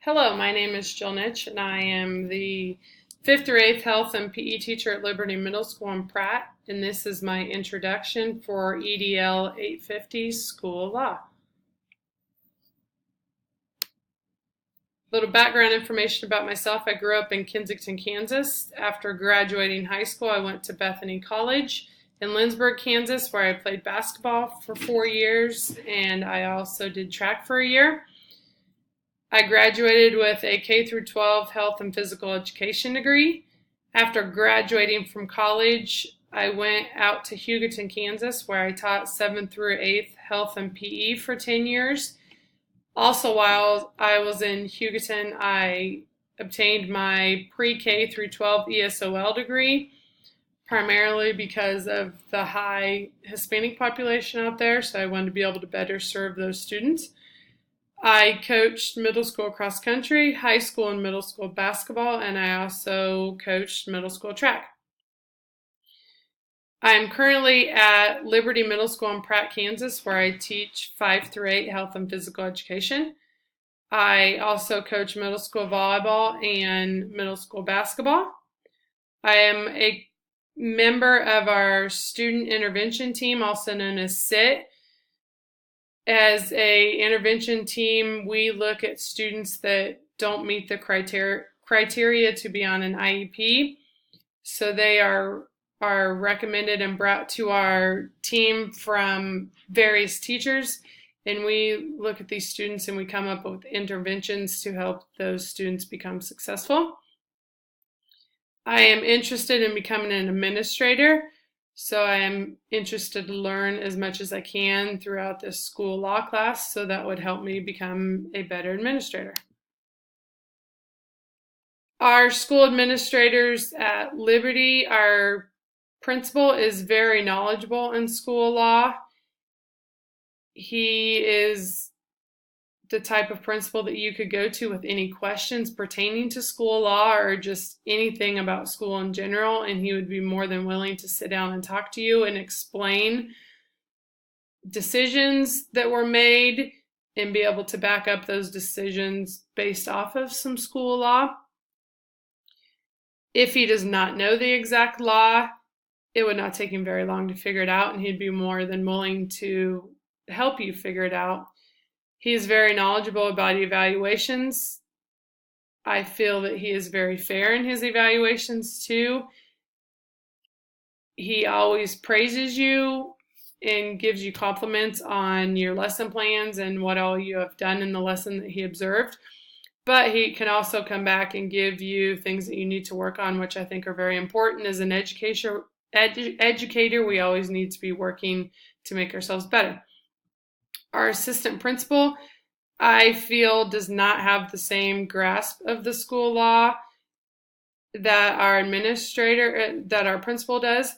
Hello, my name is Jill Nitch, and I am the 5th through 8th Health and PE teacher at Liberty Middle School in Pratt, and this is my introduction for EDL 850 School of Law. Little background information about myself. I grew up in Kensington, Kansas. After graduating high school, I went to Bethany College in Lindsborg, Kansas, where I played basketball for 4 years, and I also did track for a year. I graduated with a K through 12 health and physical education degree. After graduating from college, I went out to Hugoton, Kansas, where I taught 7th through 8th health and PE for 10 years. Also, while I was in Hugoton, I obtained my pre-K through 12 ESOL degree, primarily because of the high Hispanic population out there, so I wanted to be able to better serve those students. I coached middle school cross country, high school and middle school basketball, and I also coached middle school track. I'm currently at Liberty Middle School in Pratt, Kansas, where I teach 5 through 8 health and physical education. I also coach middle school volleyball and middle school basketball. I am a member of our student intervention team, also known as SIT. As a intervention team, we look at students that don't meet the criteria to be on an IEP. So they are recommended and brought to our team from various teachers. And we look at these students and we come up with interventions to help those students become successful. I am interested in becoming an administrator. So I am interested to learn as much as I can throughout this school law class, so that would help me become a better administrator. Our school administrators at Liberty, our principal is very knowledgeable in school law. He is the type of principal that you could go to with any questions pertaining to school law or just anything about school in general, and he would be more than willing to sit down and talk to you and explain decisions that were made and be able to back up those decisions based off of some school law. If he does not know the exact law, it would not take him very long to figure it out, and he'd be more than willing to help you figure it out. He is very knowledgeable about evaluations. I feel that he is very fair in his evaluations too. He always praises you and gives you compliments on your lesson plans and what all you have done in the lesson that he observed. But he can also come back and give you things that you need to work on, which I think are very important. As an educator, we always need to be working to make ourselves better. Our assistant principal, I feel, does not have the same grasp of the school law that our principal does.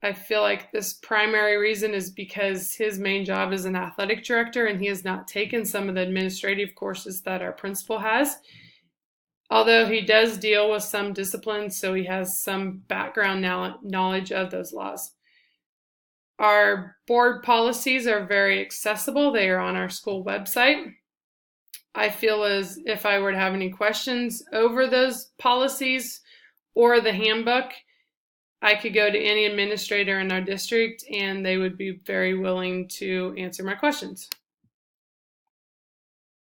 I feel like this primary reason is because his main job is an athletic director and he has not taken some of the administrative courses that our principal has. Although he does deal with some disciplines, so he has some background knowledge of those laws. Our board policies are very accessible. They are on our school website. I feel as if I were to have any questions over those policies or the handbook, I could go to any administrator in our district and they would be very willing to answer my questions.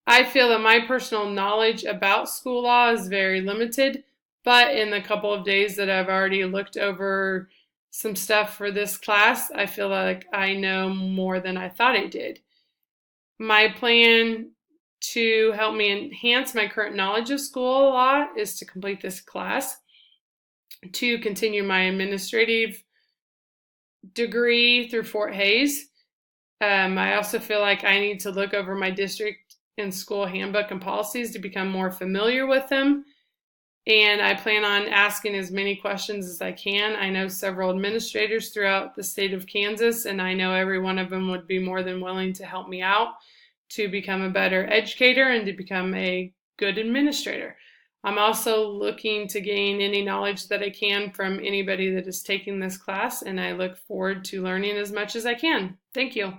I feel that my personal knowledge about school law is very limited, but in the couple of days that I've already looked over some stuff for this class, I feel like I know more than I thought I did. My plan to help me enhance my current knowledge of school law is to complete this class, to continue my administrative degree through Fort Hays. I also feel like I need to look over my district and school handbook and policies to become more familiar with them. And I plan on asking as many questions as I can. I know several administrators throughout the state of Kansas, and I know every one of them would be more than willing to help me out to become a better educator and to become a good administrator. I'm also looking to gain any knowledge that I can from anybody that is taking this class, and I look forward to learning as much as I can. Thank you.